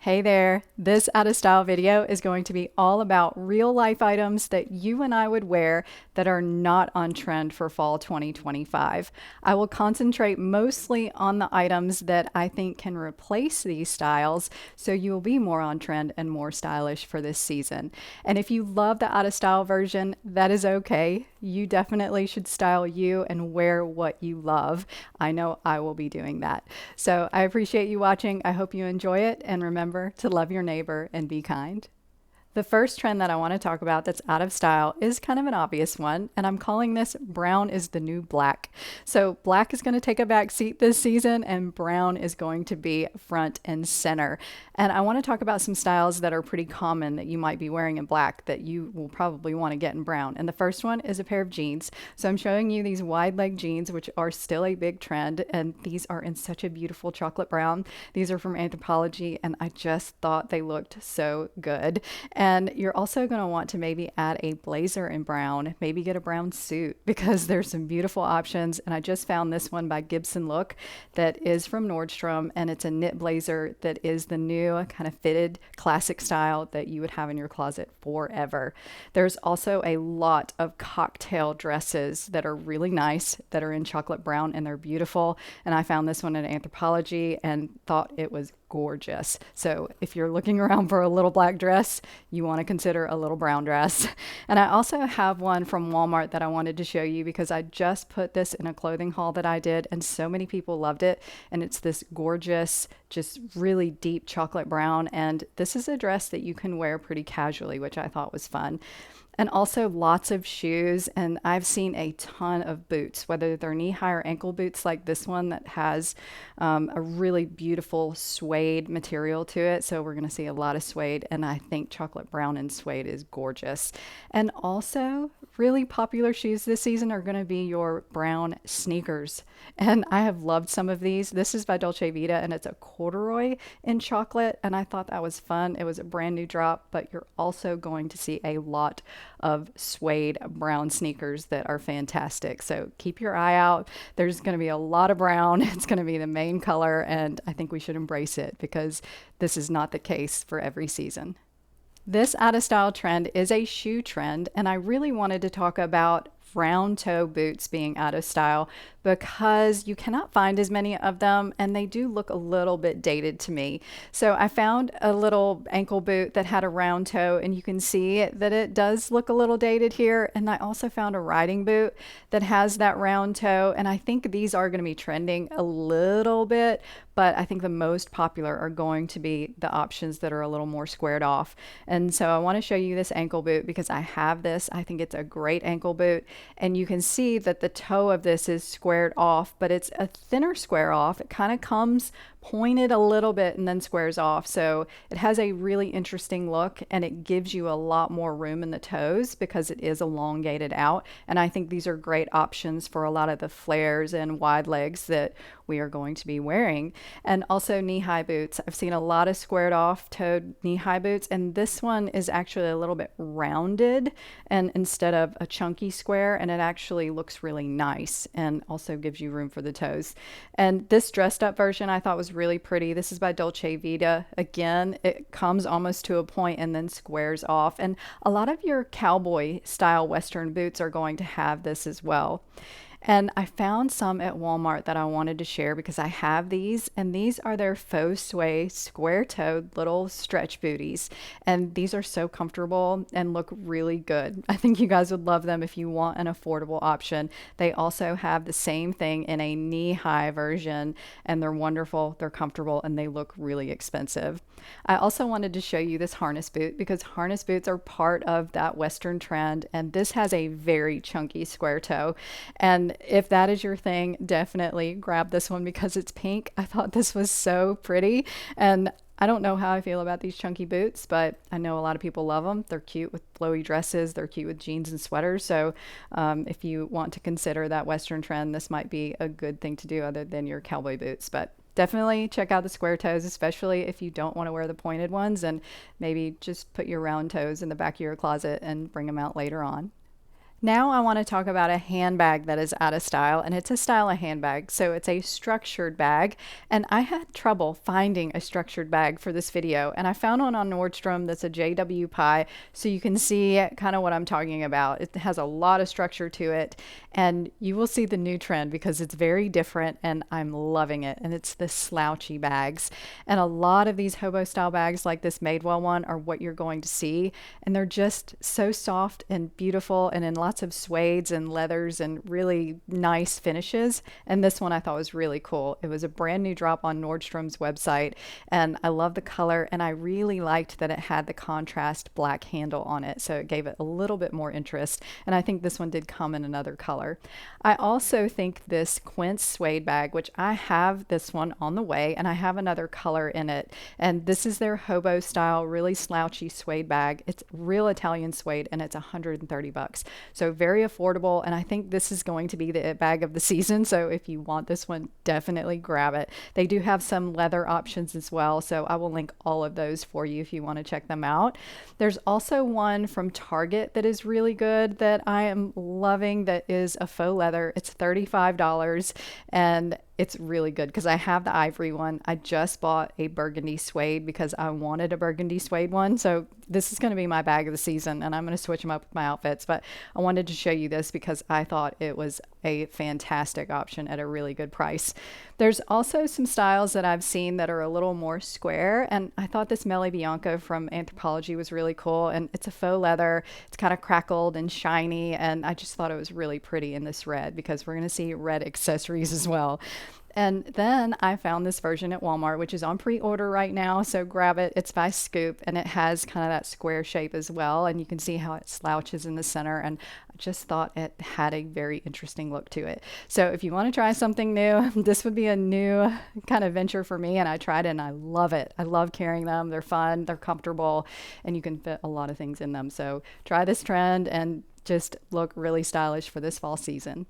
Hey there, this out of style video is going to be all about real life items that you and I would wear that are not on trend for fall 2025. I will concentrate mostly on the items that I think can replace these styles so you will be more on trend and more stylish for this season. And if you love the out of style version, that is okay. You definitely should style you and wear what you love. I know I will be doing that. So I appreciate you watching. I hope you enjoy it. And remember to love your neighbor and be kind. The first trend that I want to talk about that's out of style is kind of an obvious one, and I'm calling this brown is the new black. So black is going to take a back seat this season, and brown is going to be front and center. And I want to talk about some styles that are pretty common that you might be wearing in black that you will probably want to get in brown. And the first one is a pair of jeans. So I'm showing you these wide leg jeans, which are still a big trend, and these are in such a beautiful chocolate brown. These are from Anthropologie, and I just thought they looked so good. And you're also going to want to maybe add a blazer in brown, maybe get a brown suit because there's some beautiful options. And I just found this one by Gibson Look that is from Nordstrom, and it's a knit blazer that is the new kind of fitted classic style that you would have in your closet forever. There's also a lot of cocktail dresses that are really nice that are in chocolate brown, and they're beautiful. And I found this one at Anthropologie and thought it was gorgeous. So if you're looking around for a little black dress, you want to consider a little brown dress. And I also have one from Walmart that I wanted to show you because I just put this in a clothing haul that I did and so many people loved it. And it's this gorgeous, just really deep chocolate brown. And this is a dress that you can wear pretty casually, which I thought was fun. And also lots of shoes, and I've seen a ton of boots, whether they're knee-high or ankle boots like this one that has a really beautiful suede material to it. So we're going to see a lot of suede, and I think chocolate brown and suede is gorgeous. And also really popular shoes this season are going to be your brown sneakers. And I have loved some of these. This is by Dolce Vita, and it's a corduroy in chocolate, and I thought that was fun. It was a brand new drop, but you're also going to see a lot of suede brown sneakers that are fantastic. So keep your eye out. There's going to be a lot of brown. It's going to be the main color, and I think we should embrace it because this is not the case for every season. This out of style trend is a shoe trend, and I really wanted to talk about round toe boots being out of style because you cannot find as many of them and they do look a little bit dated to me. So I found a little ankle boot that had a round toe, and you can see that it does look a little dated here. And I also found a riding boot that has that round toe, and I think these are going to be trending a little bit, but I think the most popular are going to be the options that are a little more squared off. And so I want to show you this ankle boot because I have this. I think it's a great ankle boot, and you can see that the toe of this is squared off, but it's a thinner square off. It kind of comes pointed a little bit and then squares off. So it has a really interesting look, and it gives you a lot more room in the toes because it is elongated out. And I think these are great options for a lot of the flares and wide legs that we are going to be wearing. And also knee-high boots. I've seen a lot of squared off toed knee-high boots, and this one is actually a little bit rounded and instead of a chunky square, and it actually looks really nice and also gives you room for the toes. And this dressed up version I thought was really pretty. This is by Dolce Vita. Again, it comes almost to a point and then squares off. And a lot of your cowboy style Western boots are going to have this as well. And I found some at Walmart that I wanted to share because I have these, and these are their faux suede square-toed little stretch booties. And these are so comfortable and look really good. I think you guys would love them if you want an affordable option. They also have the same thing in a knee-high version, and they're wonderful, they're comfortable, and they look really expensive. I also wanted to show you this harness boot because harness boots are part of that Western trend, and this has a very chunky square toe. And if that is your thing, definitely grab this one because it's pink. I thought this was so pretty, and I don't know how I feel about these chunky boots, but I know a lot of people love them. They're cute with flowy dresses. They're cute with jeans and sweaters. So if you want to consider that Western trend, this might be a good thing to do other than your cowboy boots. But definitely check out the square toes, especially if you don't want to wear the pointed ones, and maybe just put your round toes in the back of your closet and bring them out later on. Now I want to talk about a handbag that is out of style, and it's a style of handbag. So it's a structured bag, and I had trouble finding a structured bag for this video, and I found one on Nordstrom that's a JW Pie, so you can see kind of what I'm talking about. It has a lot of structure to it, and you will see the new trend because it's very different, and I'm loving it. And it's the slouchy bags, and a lot of these hobo style bags like this Madewell one are what you're going to see, and they're just so soft and beautiful and in lots of suedes and leathers and really nice finishes. And this one I thought was really cool. It was a brand new drop on Nordstrom's website, and I love the color, and I really liked that it had the contrast black handle on it, so it gave it a little bit more interest. And I think this one did come in another color. I also think this Quince suede bag, which I have this one on the way, and I have another color in it, and this is their hobo style really slouchy suede bag. It's real Italian suede, and it's 130 bucks. So very affordable, and I think this is going to be the bag of the season. So if you want this one, definitely grab it. They do have some leather options as well, so I will link all of those for you if you want to check them out. There's also one from Target that is really good that I am loving that is a faux leather. It's $35, and it's really good because I have the ivory one. I just bought a burgundy suede because I wanted a burgundy suede one. So this is going to be my bag of the season, and I'm going to switch them up with my outfits. But I wanted to show you this because I thought it was a fantastic option at a really good price. There's also some styles that I've seen that are a little more square, and I thought this Mele Bianco from Anthropologie was really cool, and it's a faux leather. It's kind of crackled and shiny, and I just thought it was really pretty in this red because we're going to see red accessories as well. And then I found this version at Walmart, which is on pre-order right now. So grab it. It's by Scoop, and it has kind of that square shape as well. And you can see how it slouches in the center. And I just thought it had a very interesting look to it. So if you want to try something new, this would be a new kind of venture for me. And I tried it and I love it. I love carrying them. They're fun, they're comfortable, and you can fit a lot of things in them. So try this trend and just look really stylish for this fall season.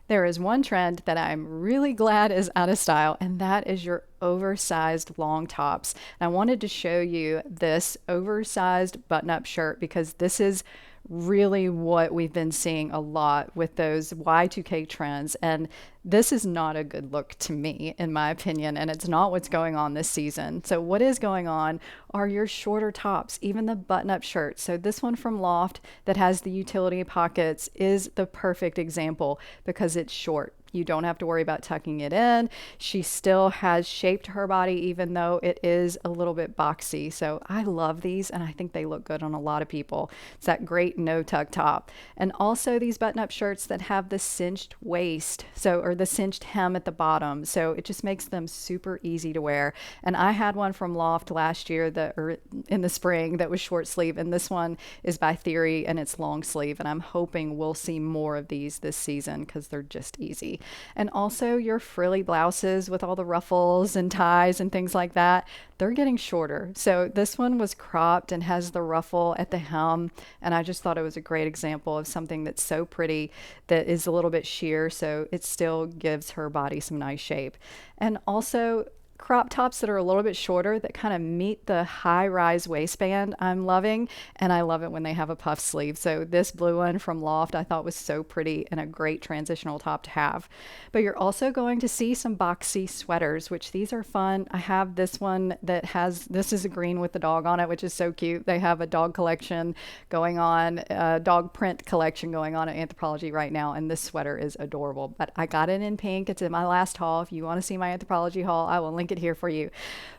There is one trend that I'm really glad is out of style, and that is your oversized long tops. And I wanted to show you this oversized button-up shirt because this is really what we've been seeing a lot with those Y2K trends. And this is not a good look to me, in my opinion, and it's not what's going on this season. So what is going on are your shorter tops, even the button-up shirts. So this one from Loft that has the utility pockets is the perfect example because it's short. You don't have to worry about tucking it in. She still has shaped her body even though it is a little bit boxy. So I love these, and I think they look good on a lot of people. It's that great no tuck top. And also these button-up shirts that have the cinched waist, or the cinched hem at the bottom. So it just makes them super easy to wear. And I had one from Loft last year or in the spring that was short sleeve, and this one is by Theory and it's long sleeve. And I'm hoping we'll see more of these this season because they're just easy. And also your frilly blouses with all the ruffles and ties and things like that, they're getting shorter. So this one was cropped and has the ruffle at the hem, and I just thought it was a great example of something that's so pretty that is a little bit sheer, so it still gives her body some nice shape. And also crop tops that are a little bit shorter that kind of meet the high rise waistband I'm loving, and I love it when they have a puff sleeve. So this blue one from Loft I thought was so pretty and a great transitional top to have. But you're also going to see some boxy sweaters, which these are fun. I have this one that has, this is a green with the dog on it, which is so cute. They have a dog collection going on, a dog print collection going on at Anthropologie right now, and this sweater is adorable. But I got it in pink. It's in my last haul. If you want to see my Anthropologie haul, I will link it here for you.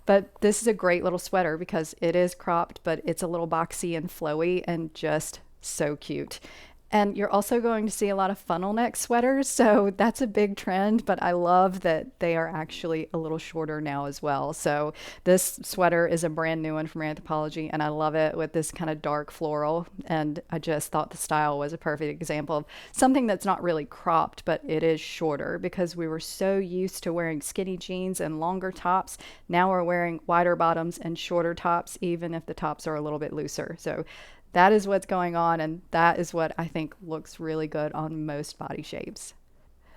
But this is a great little sweater because it is cropped, but it's a little boxy and flowy and just so cute. And you're also going to see a lot of funnel neck sweaters, so that's a big trend, but I love that they are actually a little shorter now as well. So this sweater is a brand new one from Anthropologie, and I love it with this kind of dark floral, and I just thought the style was a perfect example of something that's not really cropped, but it is shorter because we were so used to wearing skinny jeans and longer tops. Now we're wearing wider bottoms and shorter tops, even if the tops are a little bit looser. So that is what's going on, and that is what I think looks really good on most body shapes.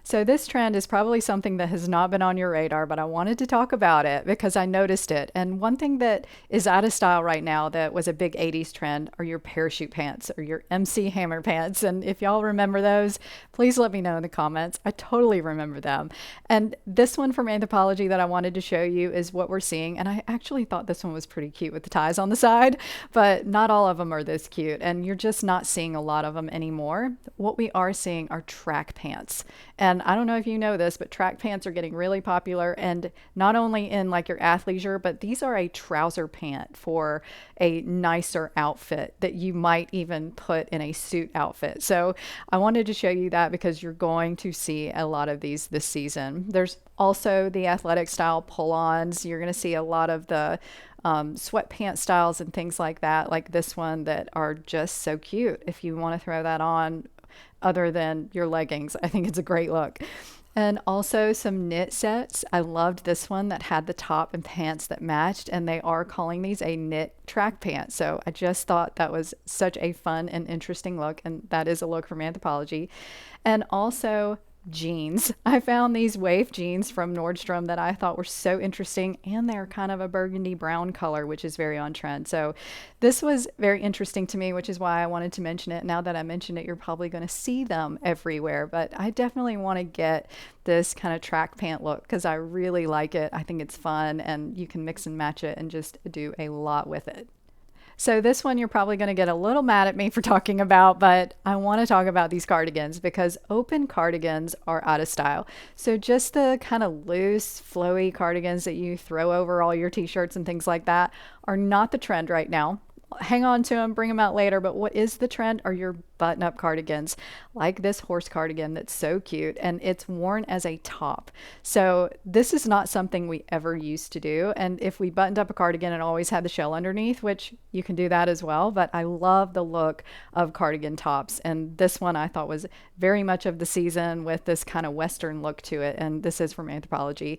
So, this trend is probably something that has not been on your radar, but I wanted to talk about it because I noticed it. And one thing that is out of style right now that was a big 80s trend are your parachute pants or your MC Hammer pants. And if y'all remember those, please let me know in the comments. I totally remember them. And this one from Anthropologie that I wanted to show you is what we're seeing. And I actually thought this one was pretty cute with the ties on the side, but not all of them are this cute. And you're just not seeing a lot of them anymore. What we are seeing are track pants. And I don't know if you know this, but track pants are getting really popular, and not only in like your athleisure, but these are a trouser pant for a nicer outfit that you might even put in a suit outfit. So I wanted to show you that because you're going to see a lot of these this season. There's also the athletic style pull-ons. You're going to see a lot of the sweatpants styles and things like that, like this one, that are just so cute if you want to throw that on other than your leggings. I think it's a great look. And also some knit sets. I loved this one that had the top and pants that matched, and they are calling these a knit track pant. So I just thought that was such a fun and interesting look, and that is a look from Anthropologie. And also jeans. I found these wave jeans from Nordstrom that I thought were so interesting, and they're kind of a burgundy brown color, which is very on trend. So this was very interesting to me, which is why I wanted to mention it. Now that I mentioned it, you're probably going to see them everywhere, but I definitely want to get this kind of track pant look because I really like it. I think it's fun, and you can mix and match it and just do a lot with it. So this one you're probably going to get a little mad at me for talking about, but I want to talk about these cardigans because open cardigans are out of style. So just the kind of loose, flowy cardigans that you throw over all your t-shirts and things like that are not the trend right now. Hang on to them, bring them out later. But what is the trend are your button-up cardigans, like this horse cardigan that's so cute, and it's worn as a top. So this is not something we ever used to do. And if we buttoned up a cardigan, it always had the shell underneath, which you can do that as well. But I love the look of cardigan tops. And this one I thought was very much of the season with this kind of Western look to it. And this is from Anthropologie.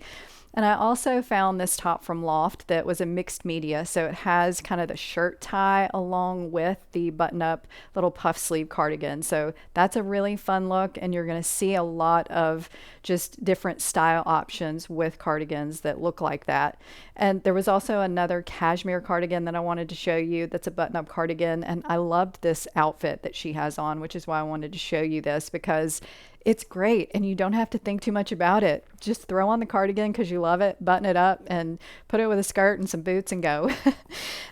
And I also found this top from Loft that was a mixed media. So it has kind of the shirt tie along with the button up little puff sleeve cardigan. So that's a really fun look. And you're going to see a lot of just different style options with cardigans that look like that. And there was also another cashmere cardigan that I wanted to show you that's a button up cardigan. And I loved this outfit that she has on, which is why I wanted to show you this because it's great and you don't have to think too much about it. Just throw on the cardigan because you love it, button it up and put it with a skirt and some boots and go.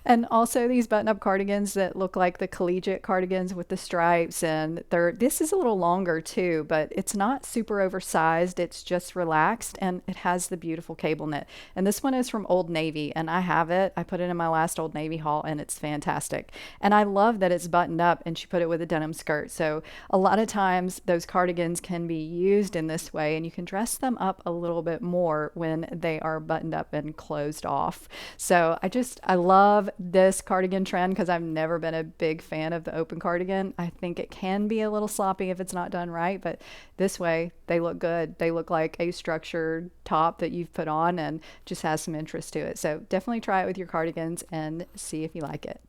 And also these button-up cardigans that look like the collegiate cardigans with the stripes, and this is a little longer too, but it's not super oversized. It's just relaxed and it has the beautiful cable knit. And this one is from Old Navy and I have it. I put it in my last Old Navy haul and it's fantastic. And I love that it's buttoned up and she put it with a denim skirt. So a lot of times those cardigans can be used in this way and you can dress them up a little bit more when they are buttoned up and closed off. So I love this cardigan trend because I've never been a big fan of the open cardigan. I think it can be a little sloppy if it's not done right, but this way they look good. They look like a structured top that you've put on and just has some interest to it. So definitely try it with your cardigans and see if you like it.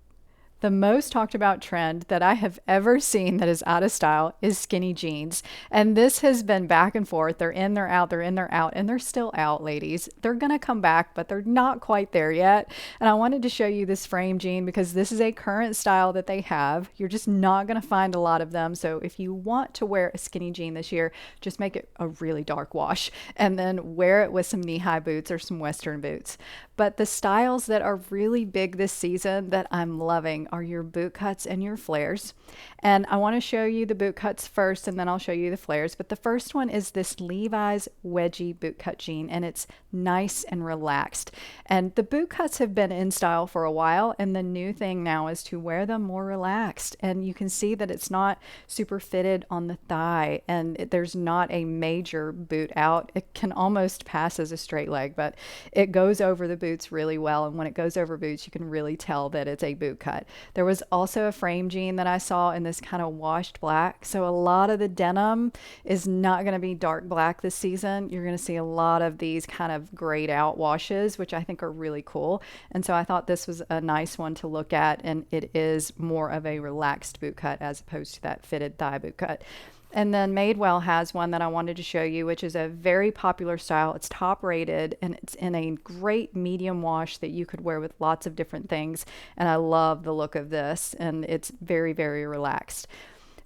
The most talked about trend that I have ever seen that is out of style is skinny jeans. And this has been back and forth. They're in, they're out, they're in, they're out, and they're still out, ladies. They're going to come back, but they're not quite there yet. And I wanted to show you this frame jean because this is a current style that they have. You're just not going to find a lot of them. So if you want to wear a skinny jean this year, just make it a really dark wash and then wear it with some knee-high boots or some Western boots. But the styles that are really big this season that I'm loving are your boot cuts and your flares. And I want to show you the boot cuts first and then I'll show you the flares. But the first one is this Levi's wedgie boot cut jean and it's nice and relaxed. And the boot cuts have been in style for a while and the new thing now is to wear them more relaxed. And you can see that it's not super fitted on the thigh and there's not a major boot out. It can almost pass as a straight leg, but it goes over the boots really well. And when it goes over boots, you can really tell that it's a boot cut. There was also a frame jean that I saw in this kind of washed black. So a lot of the denim is not going to be dark black this season. You're going to see a lot of these kind of grayed out washes, which I think are really cool. And so I thought this was a nice one to look at. And it is more of a relaxed boot cut as opposed to that fitted thigh boot cut. And then Madewell has one that I wanted to show you, which is a very popular style. It's top rated and it's in a great medium wash that you could wear with lots of different things. And I love the look of this, and it's very, very relaxed.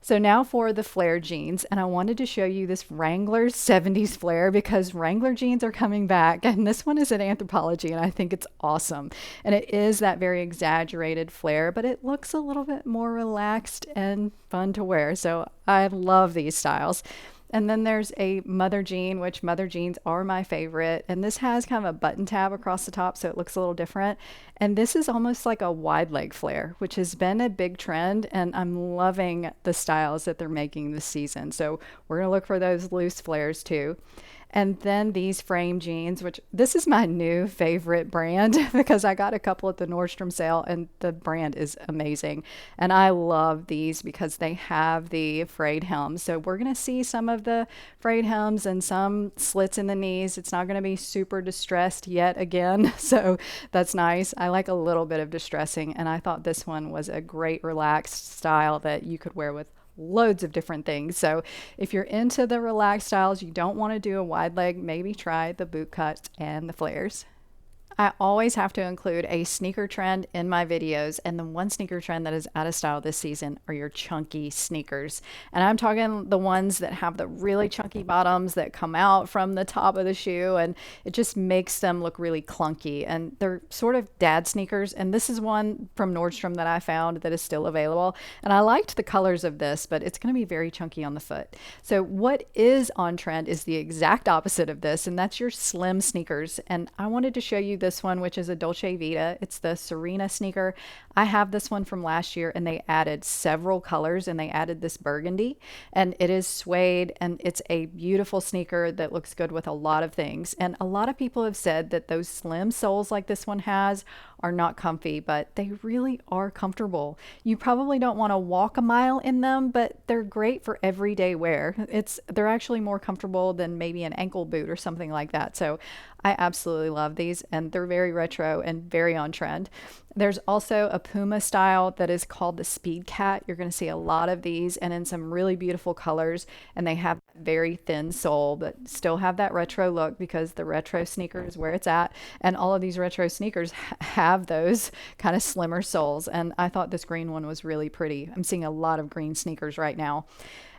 So now for the flare jeans, and I wanted to show you this Wrangler 70s flare because Wrangler jeans are coming back, and this one is at Anthropologie, and I think it's awesome. And it is that very exaggerated flare, but it looks a little bit more relaxed and fun to wear. So I love these styles. And then there's a mother jean, which mother jeans are my favorite. And this has kind of a button tab across the top, so it looks a little different. And this is almost like a wide leg flare, which has been a big trend. And I'm loving the styles that they're making this season. So we're going to look for those loose flares too. And then these frame jeans, which this is my new favorite brand because I got a couple at the Nordstrom sale and the brand is amazing. And I love these because they have the frayed hems. So we're going to see some of the frayed hems and some slits in the knees. It's not going to be super distressed yet again. So that's nice. I like a little bit of distressing, and I thought this one was a great relaxed style that you could wear with loads of different things. So if you're into the relaxed styles, you don't want to do a wide leg, maybe try the boot cuts and the flares. I always have to include a sneaker trend in my videos, and the one sneaker trend that is out of style this season are your chunky sneakers. And I'm talking the ones that have the really chunky bottoms that come out from the top of the shoe, and it just makes them look really clunky. And they're sort of dad sneakers, and this is one from Nordstrom that I found that is still available. And I liked the colors of this, but it's going to be very chunky on the foot. So what is on trend is the exact opposite of this, and that's your slim sneakers. And I wanted to show you this one, which is a Dolce Vita. It's the Serena sneaker. I have this one from last year, and they added several colors, and they added this burgundy, and it is suede, and it's a beautiful sneaker that looks good with a lot of things. And a lot of people have said that those slim soles like this one has are not comfy, but they really are comfortable. You probably don't want to walk a mile in them, but they're great for everyday wear. They're actually more comfortable than maybe an ankle boot or something like that. So I absolutely love these, and they're very retro and very on trend. There's also a Puma style that is called the Speed Cat. You're going to see a lot of these and in some really beautiful colors, and they have very thin sole but still have that retro look because the retro sneaker is where it's at, and all of these retro sneakers have those kind of slimmer soles, and I thought this green one was really pretty. I'm seeing a lot of green sneakers right now.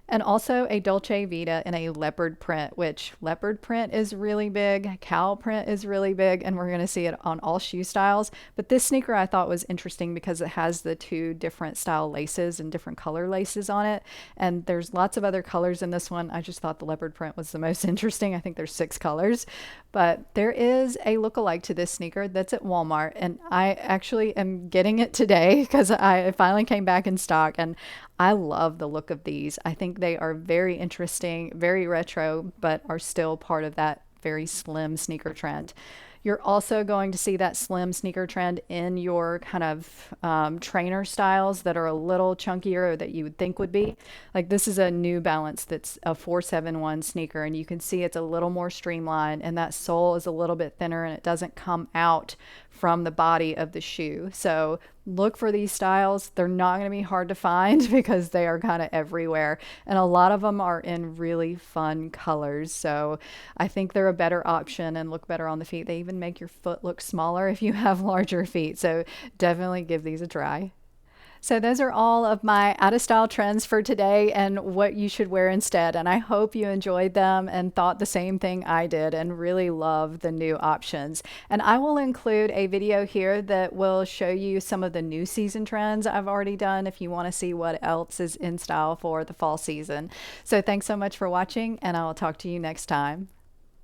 And also a Dolce Vita in a leopard print, which leopard print is really big, cow print is really big, and we're going to see it on all shoe styles. But this sneaker I thought was interesting because it has the two different style laces and different color laces on it. And there's lots of other colors in this one. I just thought the leopard print was the most interesting. I think there's 6 colors. But there is a lookalike to this sneaker that's at Walmart, and I actually am getting it today because I finally came back in stock, and I love the look of these. I think they are very interesting, very retro, but are still part of that very slim sneaker trend. You're also going to see that slim sneaker trend in your kind of trainer styles that are a little chunkier that you would think would be. Like this is a New Balance that's a 471 sneaker, and you can see it's a little more streamlined, and that sole is a little bit thinner, and it doesn't come out from the body of the shoe. So look for these styles. They're not going to be hard to find because they are kind of everywhere, and a lot of them are in really fun colors. So I think they're a better option and look better on the feet. They even make your foot look smaller if you have larger feet. So definitely give these a try. So those are all of my out of style trends for today and what you should wear instead. And I hope you enjoyed them and thought the same thing I did and really love the new options. And I will include a video here that will show you some of the new season trends I've already done if you want to see what else is in style for the fall season. So thanks so much for watching, and I will talk to you next time.